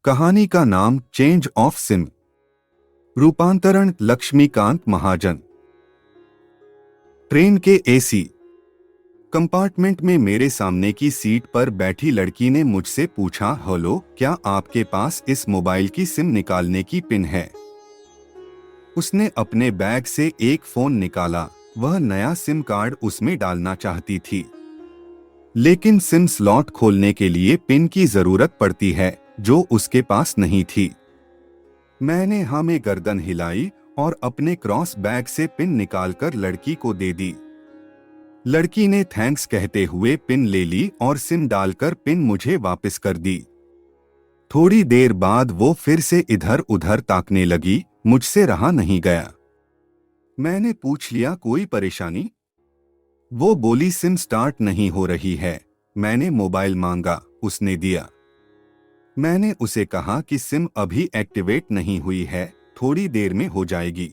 कहानी का नाम चेंज ऑफ सिम। रूपांतरण लक्ष्मीकांत महाजन। ट्रेन के एसी कंपार्टमेंट में मेरे सामने की सीट पर बैठी लड़की ने मुझसे पूछा, हेलो, क्या आपके पास इस मोबाइल की सिम निकालने की पिन है? उसने अपने बैग से एक फोन निकाला। वह नया सिम कार्ड उसमें डालना चाहती थी, लेकिन सिम स्लॉट खोलने के लिए पिन की जरूरत पड़ती है, जो उसके पास नहीं थी। मैंने हाँ में गर्दन हिलाई और अपने क्रॉस बैग से पिन निकालकर लड़की को दे दी। लड़की ने थैंक्स कहते हुए पिन ले ली और सिम डालकर पिन मुझे वापस कर दी। थोड़ी देर बाद वो फिर से इधर उधर ताकने लगी। मुझसे रहा नहीं गया। मैंने पूछ लिया, कोई परेशानी? वो बोली, सिम स्टार्ट नहीं हो रही है। मैंने मोबाइल मांगा, उसने दिया। मैंने उसे कहा कि सिम अभी एक्टिवेट नहीं हुई है, थोड़ी देर में हो जाएगी।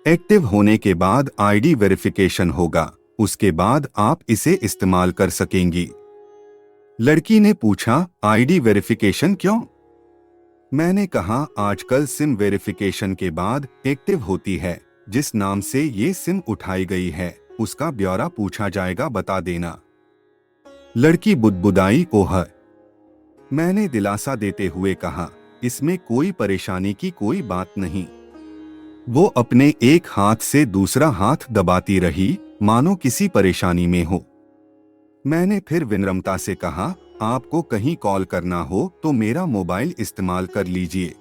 एक्टिव होने के बाद आईडी वेरिफिकेशन होगा, उसके बाद आप इसे इस्तेमाल कर सकेंगी। लड़की ने पूछा, आईडी वेरिफिकेशन क्यों? मैंने कहा, आजकल सिम वेरिफिकेशन के बाद एक्टिव होती है। जिस नाम से ये सिम उठाई गई है उसका ब्यौरा पूछा जाएगा, बता देना। लड़की बुदबुदाई, ओह। मैंने दिलासा देते हुए कहा, इसमें कोई परेशानी की कोई बात नहीं। वो अपने एक हाथ से दूसरा हाथ दबाती रही, मानो किसी परेशानी में हो। मैंने फिर विनम्रता से कहा, आपको कहीं कॉल करना हो तो मेरा मोबाइल इस्तेमाल कर लीजिए।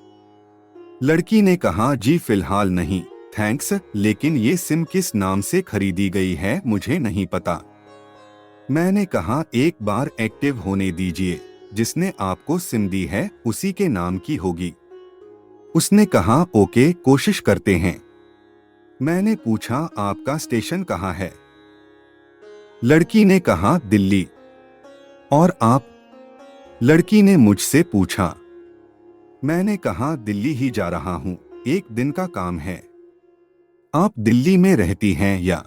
लड़की ने कहा, जी फिलहाल नहीं, थैंक्स, लेकिन ये सिम किस नाम से खरीदी गई है मुझे नहीं पता। मैंने कहा, एक बार एक्टिव होने दीजिए, जिसने आपको सिम दी है उसी के नाम की होगी। उसने कहा, ओके, कोशिश करते हैं। मैंने पूछा, आपका स्टेशन कहाँ है? लड़की ने कहा, दिल्ली। और आप? लड़की ने मुझसे पूछा। मैंने कहा, दिल्ली ही जा रहा हूं, एक दिन का काम है। आप दिल्ली में रहती हैं या?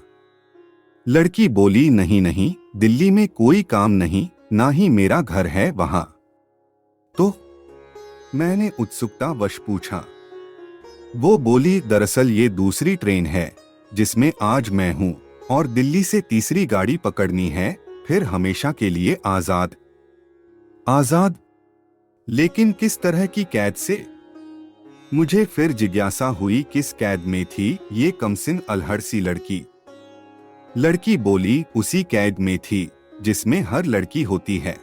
लड़की बोली, नहीं नहीं, दिल्ली में कोई काम नहीं, ना ही मेरा घर है वहां। तो? मैंने उत्सुकतावश पूछा। वो बोली, दरअसल ये दूसरी ट्रेन है जिसमें आज मैं हूं, और दिल्ली से तीसरी गाड़ी पकड़नी है, फिर हमेशा के लिए आजाद। आजाद? लेकिन किस तरह की कैद से? मुझे फिर जिज्ञासा हुई, किस कैद में थी ये कमसिन अलहड़ सी लड़की? लड़की बोली, उसी कैद में थी जिसमें हर लड़की होती है,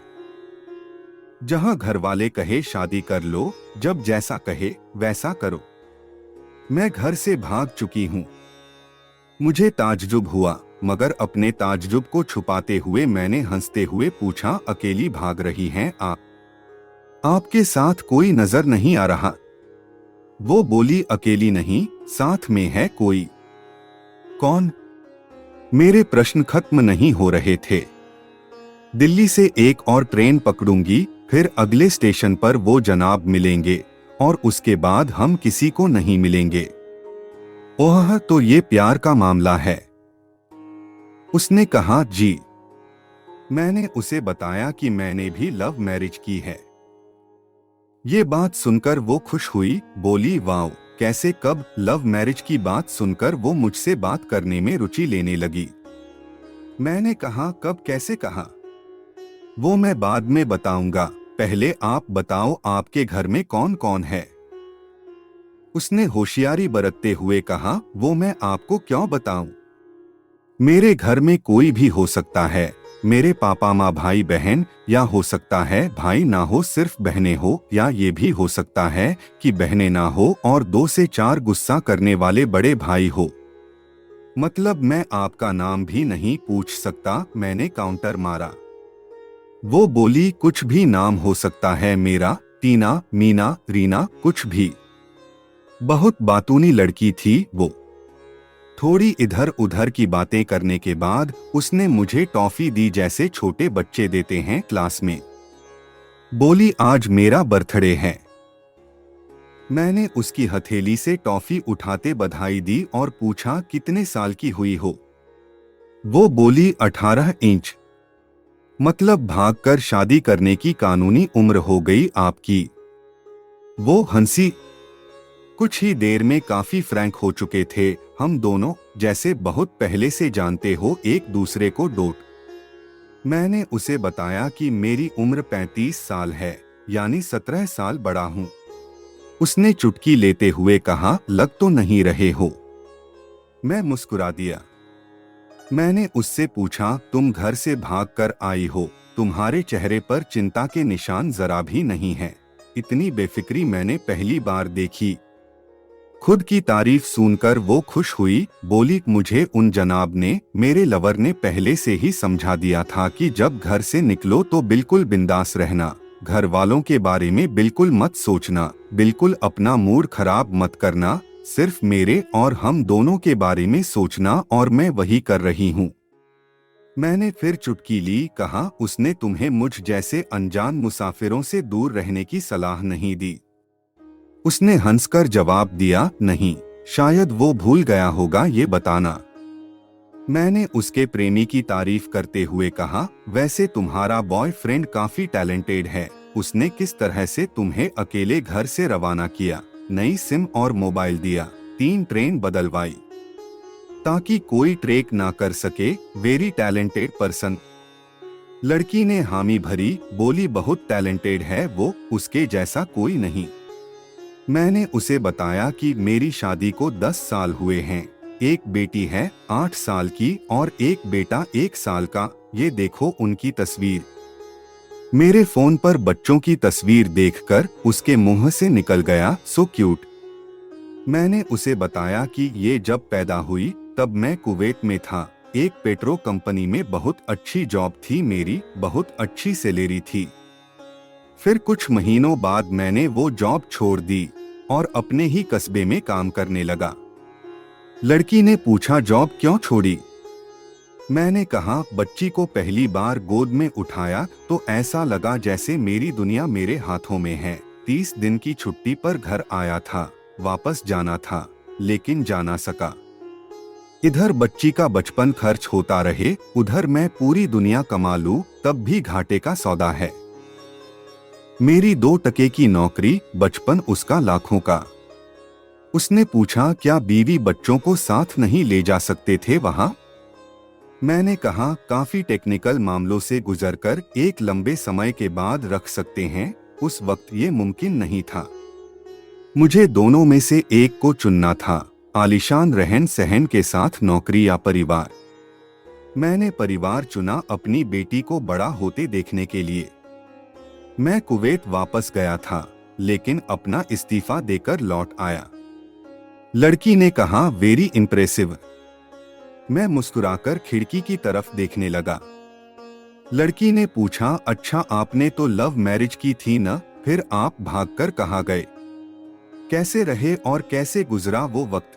जहां घर वाले कहे शादी कर लो, जब जैसा कहे वैसा करो। मैं घर से भाग चुकी हूं। मुझे ताज्जुब हुआ, मगर अपने ताज्जुब को छुपाते हुए मैंने हंसते हुए पूछा, अकेली भाग रही हैं आप? आपके साथ कोई नजर नहीं आ रहा? वो बोली, अकेली नहीं, साथ में है कोई। कौन? मेरे प्रश्न खत्म नहीं हो रहे थे। दिल्ली से एक और ट्रेन पकड़ूंगी, फिर अगले स्टेशन पर वो जनाब मिलेंगे, और उसके बाद हम किसी को नहीं मिलेंगे। ओह, तो ये प्यार का मामला है? उसने कहा, जी। मैंने उसे बताया कि मैंने भी लव मैरिज की है। ये बात सुनकर वो खुश हुई, बोली, वाओ, कैसे, कब? लव मैरिज की बात सुनकर वो मुझसे बात करने में रुचि लेने लगी। मैंने कहा, कब, कैसे कहा? वो मैं बाद में बताऊंगा, पहले आप बताओ आपके घर में कौन कौन है? उसने होशियारी बरतते हुए कहा, वो मैं आपको क्यों बताऊं? मेरे घर में कोई भी हो सकता है, मेरे पापा माँ, भाई बहन, या हो सकता है भाई ना हो सिर्फ बहनें हो, या ये भी हो सकता है कि बहनें ना हो और 2 से 4 गुस्सा करने वाले बड़े भाई हो। मतलब मैं आपका नाम भी नहीं पूछ सकता? मैंने काउंटर मारा। वो बोली, कुछ भी नाम हो सकता है मेरा, टीना, मीना, रीना, कुछ भी। बहुत बातूनी लड़की थी वो। थोड़ी इधर उधर की बातें करने के बाद उसने मुझे टॉफी दी, जैसे छोटे बच्चे देते हैं क्लास में। बोली, आज मेरा बर्थडे है। मैंने उसकी हथेली से टॉफी उठाते बधाई दी और पूछा, कितने साल की हुई हो? वो बोली, 18 इंच। मतलब भागकर शादी करने की कानूनी उम्र हो गई आपकी। वो हंसी। कुछ ही देर में काफी फ्रैंक हो चुके थे हम दोनों, जैसे बहुत पहले से जानते हो एक दूसरे को। मैंने उसे बताया कि मेरी उम्र 35 साल है, यानी 17 साल बड़ा हूँ। उसने चुटकी लेते हुए कहा, लग तो नहीं रहे हो। मैं मुस्कुरा दिया। मैंने उससे पूछा, तुम घर से भागकर आई हो, तुम्हारे चेहरे पर चिंता के निशान जरा भी नहीं हैं। इतनी बेफिक्री मैंने पहली बार देखी। खुद की तारीफ सुनकर वो खुश हुई, बोली, मुझे उन जनाब ने, मेरे लवर ने पहले से ही समझा दिया था कि जब घर से निकलो तो बिल्कुल बिंदास रहना, घर वालों के बारे में बिल्कुल मत सोचना, बिल्कुल अपना मूड खराब मत करना, सिर्फ मेरे और हम दोनों के बारे में सोचना, और मैं वही कर रही हूँ। मैंने फिर चुटकी ली। कहा, उसने तुम्हें मुझ जैसे अनजान मुसाफिरों से दूर रहने की सलाह नहीं दी? उसने हंसकर जवाब दिया, नहीं, शायद वो भूल गया होगा ये बताना। मैंने उसके प्रेमी की तारीफ करते हुए कहा, वैसे तुम्हारा बॉयफ्रेंड काफी टैलेंटेड है। उसने किस तरह से तुम्हें अकेले घर से रवाना किया, नई सिम और मोबाइल दिया, 3 ट्रेन बदलवाई ताकि कोई ट्रेक ना कर सके। Very talented person. लड़की ने हामी भरी, बोली, बहुत टैलेंटेड है वो, उसके जैसा कोई नहीं। मैंने उसे बताया कि मेरी शादी को 10 साल हुए हैं, एक बेटी है 8 साल की और एक बेटा 1 साल का। ये देखो उनकी तस्वीर। मेरे फोन पर बच्चों की तस्वीर देखकर उसके मुंह से निकल गया, सो क्यूट। मैंने उसे बताया कि ये जब पैदा हुई तब मैं कुवैत में था, एक पेट्रो कंपनी में बहुत अच्छी जॉब थी मेरी, बहुत अच्छी सैलरी थी। फिर कुछ महीनों बाद मैंने वो जॉब छोड़ दी और अपने ही कस्बे में काम करने लगा। लड़की ने पूछा, जॉब क्यों छोड़ी? मैंने कहा, बच्ची को पहली बार गोद में उठाया तो ऐसा लगा जैसे मेरी दुनिया मेरे हाथों में है। 30 दिन की छुट्टी पर घर आया था, वापस जाना था, लेकिन जा ना सका। इधर बच्ची का बचपन खर्च होता रहे, उधर मैं पूरी दुनिया कमा लूं तब भी घाटे का सौदा है। मेरी 2 टके की नौकरी, बचपन उसका लाखों का। उसने पूछा, क्या बीवी बच्चों को साथ नहीं ले जा सकते थे वहां? मैंने कहा, काफी टेक्निकल मामलों से गुजरकर एक लंबे समय के बाद रख सकते हैं, उस वक्त ये मुमकिन नहीं था। मुझे दोनों में से एक को चुनना था, आलीशान रहन सहन के साथ नौकरी या परिवार। मैंने परिवार चुना, अपनी बेटी को बड़ा होते देखने के लिए। मैं कुवैत वापस गया था, लेकिन अपना इस्तीफा देकर लौट आया। लड़की ने कहा, वेरी इम्प्रेसिव। मैं मुस्कुराकर खिड़की की तरफ देखने लगा। लड़की ने पूछा, अच्छा आपने तो लव मैरिज की थी न, फिर आप भागकर कहाँ गए? कैसे रहे और कैसे गुजरा वो वक्त?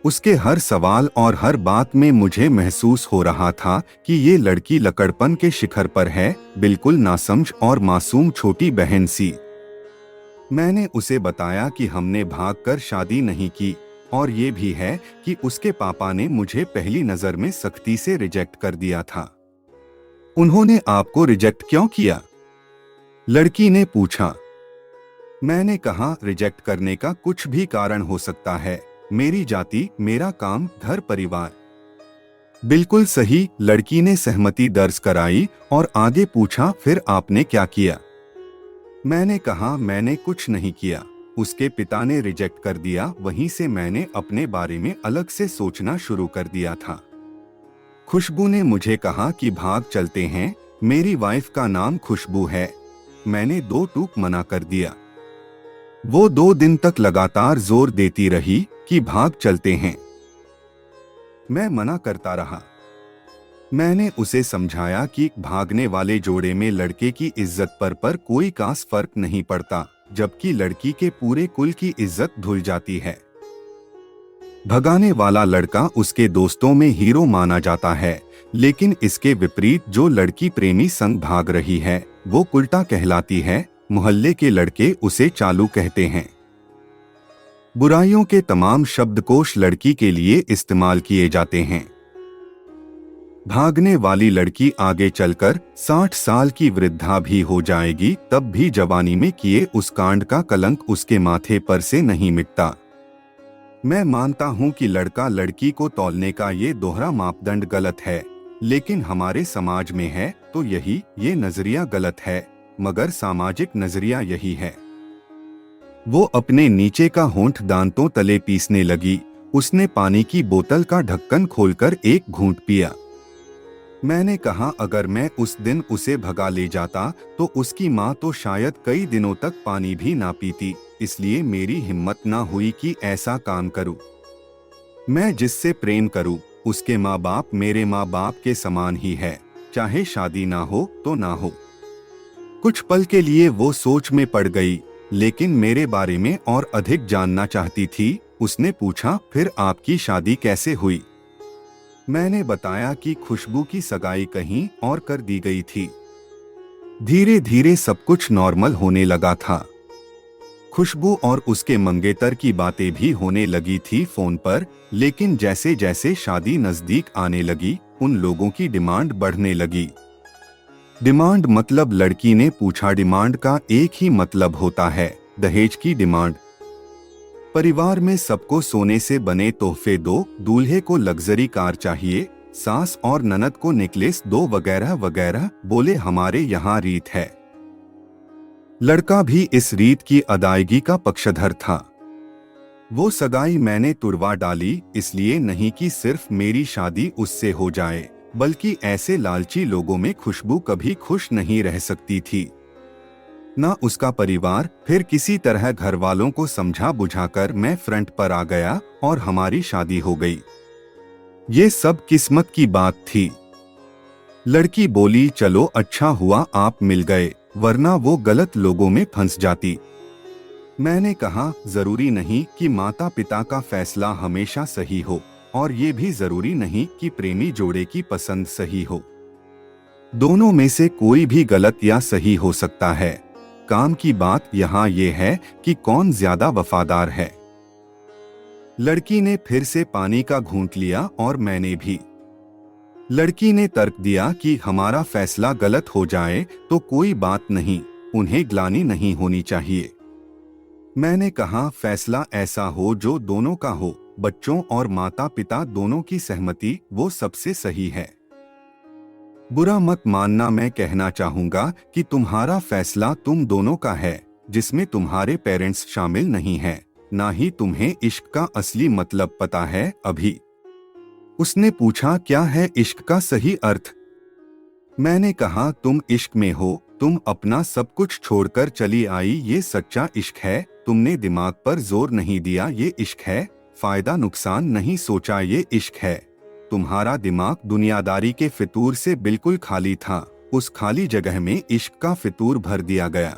उसके हर सवाल और हर बात में मुझे महसूस हो रहा था कि ये लड़की लकड़पन के शिखर पर है, बिल्कुल नासमझ और मासूम छोटी बहन सी। मैंने उसे बताया कि हमने भागकर शादी नहीं की, और ये भी है कि उसके पापा ने मुझे पहली नजर में सख्ती से रिजेक्ट कर दिया था। उन्होंने आपको रिजेक्ट क्यों किया? लड़की ने पूछा। मैंने कहा, रिजेक्ट करने का कुछ भी कारण हो सकता है, मेरी जाति, मेरा काम, घर परिवार। बिल्कुल सही, लड़की ने सहमति दर्ज कराई और आगे पूछा, फिर आपने क्या किया? मैंने कहा, मैंने कुछ नहीं किया, उसके पिता ने रिजेक्ट कर दिया, वहीं से मैंने अपने बारे में अलग से सोचना शुरू कर दिया था। खुशबू ने मुझे कहा कि भाग चलते हैं, मेरी वाइफ का नाम खुशबू है। मैंने 2 टूक मना कर दिया। वो 2 दिन तक लगातार जोर देती रही कि भाग चलते हैं। मैं मना करता रहा। मैंने उसे समझाया कि भागने वाले जोड़े में लड़के की इज्जत पर कोई खास फर्क नहीं पड़ता, जबकि लड़की के पूरे कुल की इज्जत धुल जाती है। भगाने वाला लड़का उसके दोस्तों में हीरो माना जाता है, लेकिन इसके विपरीत जो लड़की प्रेमी संग भाग रही है वो उल्टा कहलाती है। मोहल्ले के लड़के उसे चालू कहते हैं। बुराइयों के तमाम शब्दकोश लड़की के लिए इस्तेमाल किए जाते हैं। भागने वाली लड़की आगे चलकर 60 साल की वृद्धा भी हो जाएगी, तब भी जवानी में किए उस कांड का कलंक उसके माथे पर से नहीं मिटता। मैं मानता हूँ कि लड़का लड़की को तौलने का ये दोहरा मापदंड गलत है, लेकिन हमारे समाज में है तो ये नजरिया गलत है, मगर सामाजिक नजरिया यही है। वो अपने नीचे का होंठ दांतों तले पीसने लगी। उसने पानी की बोतल का ढक्कन खोलकर एक घूंट पिया। मैंने कहा, अगर मैं उस दिन उसे भगा ले जाता तो उसकी माँ तो शायद कई दिनों तक पानी भी ना पीती, इसलिए मेरी हिम्मत ना हुई कि ऐसा काम करूं। मैं जिससे प्रेम करूं उसके माँ बाप मेरे माँ बाप के समान ही है, चाहे शादी ना हो तो ना हो। कुछ पल के लिए वो सोच में पड़ गई, लेकिन मेरे बारे में और अधिक जानना चाहती थी। उसने पूछा, फिर आपकी शादी कैसे हुई? मैंने बताया कि खुशबू की सगाई कहीं और कर दी गई थी। धीरे धीरे सब कुछ नॉर्मल होने लगा था। खुशबू और उसके मंगेतर की बातें भी होने लगी थी फोन पर, लेकिन जैसे जैसे शादी नजदीक आने लगी उन लोगों की डिमांड बढ़ने लगी। डिमांड मतलब लड़की ने पूछा, डिमांड का एक ही मतलब होता है, दहेज की डिमांड। परिवार में सबको सोने से बने तोहफे दो, दूल्हे को लग्जरी कार चाहिए, सास और ननद को नेकलेस दो, वगैरह वगैरह। बोले, हमारे यहाँ रीत है। लड़का भी इस रीत की अदायगी का पक्षधर था। वो सगाई मैंने तुड़वा डाली, इसलिए नहीं कि सिर्फ मेरी शादी उससे हो जाए, बल्कि ऐसे लालची लोगों में खुशबू कभी खुश नहीं रह सकती थी, ना उसका परिवार। फिर किसी तरह घर वालों को समझा बुझाकर मैं फ्रंट पर आ गया और हमारी शादी हो गई। ये सब किस्मत की बात थी। लड़की बोली, चलो अच्छा हुआ आप मिल गए, वरना वो गलत लोगों में फंस जाती। मैंने कहा, जरूरी नहीं कि माता पिता का फैसला हमेशा सही हो, और ये भी जरूरी नहीं कि प्रेमी जोड़े की पसंद सही हो। दोनों में से कोई भी गलत या सही हो सकता है। काम की बात यहाँ ये है कि कौन ज्यादा वफादार है। लड़की ने फिर से पानी का घूंट लिया और मैंने भी। लड़की ने तर्क दिया कि हमारा फैसला गलत हो जाए तो कोई बात नहीं, उन्हें ग्लानि नहीं होनी चाहिए। मैंने कहा, फैसला ऐसा हो जो दोनों का हो, बच्चों और माता पिता दोनों की सहमति, वो सबसे सही है। बुरा मत मानना, मैं कहना चाहूंगा कि तुम्हारा फैसला तुम दोनों का है, जिसमें तुम्हारे पेरेंट्स शामिल नहीं हैं, ना ही तुम्हें इश्क का असली मतलब पता है अभी। उसने पूछा, क्या है इश्क का सही अर्थ? मैंने कहा, तुम इश्क में हो, तुम अपना सब कुछ छोड़कर चली आई, ये सच्चा इश्क है। तुमने दिमाग पर जोर नहीं दिया, ये इश्क है। फायदा नुकसान नहीं सोचा, ये इश्क है। तुम्हारा दिमाग दुनियादारी के फितूर से बिल्कुल खाली था, उस खाली जगह में इश्क का फितूर भर दिया गया।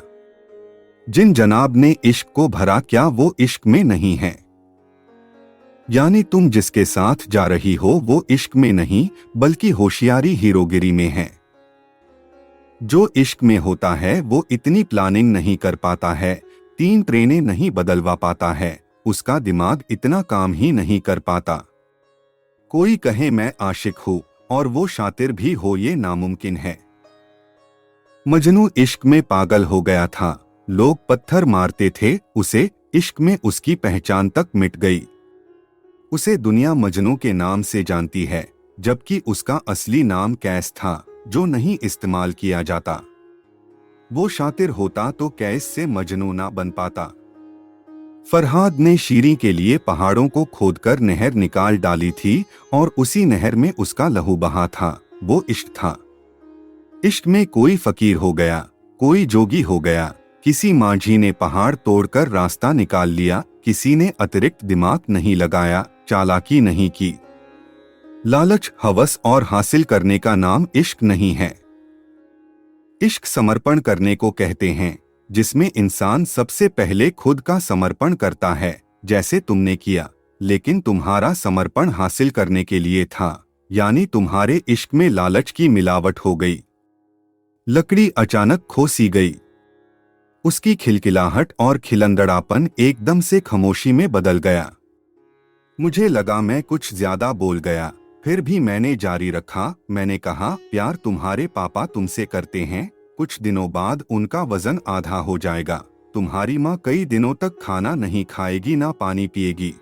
जिन जनाब ने इश्क को भरा, क्या वो इश्क में नहीं है? यानी तुम जिसके साथ जा रही हो वो इश्क में नहीं, बल्कि होशियारी हीरोगिरी में है। जो इश्क में होता है वो इतनी प्लानिंग नहीं कर पाता है, 3 ट्रेनें नहीं बदलवा पाता है, उसका दिमाग इतना काम ही नहीं कर पाता। कोई कहे मैं आशिक हूँ और वो शातिर भी हो, ये नामुमकिन है। मजनू इश्क में पागल हो गया था, लोग पत्थर मारते थे उसे, इश्क में उसकी पहचान तक मिट गई। उसे दुनिया मजनू के नाम से जानती है, जबकि उसका असली नाम कैस था, जो नहीं इस्तेमाल किया जाता। वो शातिर होता तो कैस से मजनू ना बन पाता। फरहाद ने शीरी के लिए पहाड़ों को खोदकर नहर निकाल डाली थी और उसी नहर में उसका लहू बहा था। वो इश्क था। इश्क में कोई फकीर हो गया, कोई जोगी हो गया, किसी माझी ने पहाड़ तोड़कर रास्ता निकाल लिया, किसी ने अतिरिक्त दिमाग नहीं लगाया, चालाकी नहीं की। लालच, हवस और हासिल करने का नाम इश्क नहीं है। इश्क समर्पण करने को कहते हैं, जिसमें इंसान सबसे पहले खुद का समर्पण करता है, जैसे तुमने किया। लेकिन तुम्हारा समर्पण हासिल करने के लिए था, यानी तुम्हारे इश्क में लालच की मिलावट हो गई। लकड़ी अचानक खो सी गई। उसकी खिलखिलाहट और खिलंदड़ापन एकदम से खामोशी में बदल गया। मुझे लगा मैं कुछ ज्यादा बोल गया। फिर भी मैंने जारी रखा। मैंने कहा, प्यार तुम्हारे पापा तुमसे करते हैं, कुछ दिनों बाद उनका वजन आधा हो जाएगा। तुम्हारी माँ कई दिनों तक खाना नहीं खाएगी ना पानी पिएगी।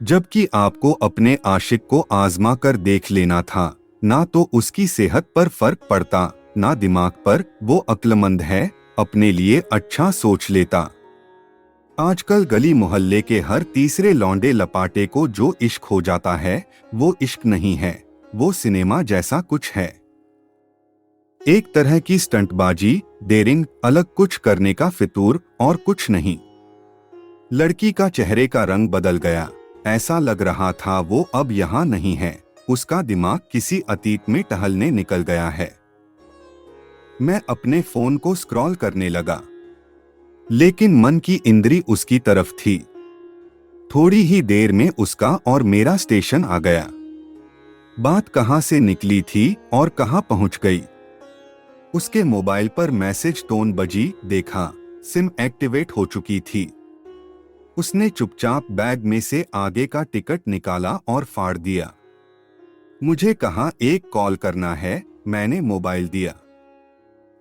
जबकि आपको अपने आशिक को आजमा कर देख लेना था। ना तो उसकी सेहत पर फर्क पड़ता, ना दिमाग पर। वो अक्लमंद है, अपने लिए अच्छा सोच लेता। आजकल गली मोहल्ले के हर तीसरे लौंडे लपाटे को जो इश्क हो जाता है, वो इश्क नहीं है, वो सिनेमा जैसा कुछ है। एक तरह की स्टंटबाजी, डेयरिंग, अलग कुछ करने का फितूर, और कुछ नहीं। लड़की का चेहरे का रंग बदल गया। ऐसा लग रहा था वो अब यहाँ नहीं है। उसका दिमाग किसी अतीत में टहलने निकल गया है। मैं अपने फोन को स्क्रॉल करने लगा, लेकिन मन की इंद्री उसकी तरफ थी। थोड़ी ही देर में उसका और मेरा स्टेशन आ गया। बात कहां से निकली थी और कहां पहुंच गई। उसके मोबाइल पर मैसेज टोन बजी, देखा, सिम एक्टिवेट हो चुकी थी। उसने चुपचाप बैग में से आगे का टिकट निकाला और फाड़ दिया। मुझे कहा, एक कॉल करना है। मैंने मोबाइल दिया।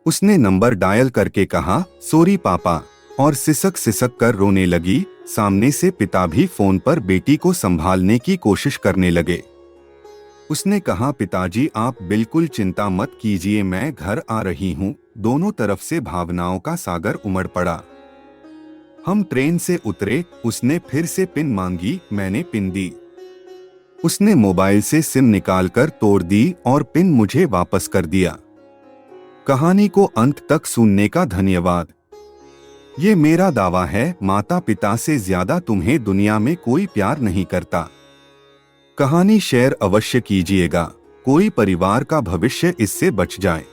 उसने नंबर डायल करके कहा, सॉरी पापा, और सिसक सिसक कर रोने लगी। सामने से पिता भी फोन पर बेटी को संभालने की कोशिश करने लगे। उसने कहा, पिताजी आप बिल्कुल चिंता मत कीजिए, मैं घर आ रही हूँ। दोनों तरफ से भावनाओं का सागर उमड़ पड़ा। हम ट्रेन से उतरे। उसने फिर से पिन मांगी, मैंने पिन दी। उसने मोबाइल से सिम निकालकर तोड़ दी और पिन मुझे वापस कर दिया। कहानी को अंत तक सुनने का धन्यवाद। ये मेरा दावा है, माता पिता से ज्यादा तुम्हें दुनिया में कोई प्यार नहीं करता। कहानी शेयर अवश्य कीजिएगा, कोई परिवार का भविष्य इससे बच जाए।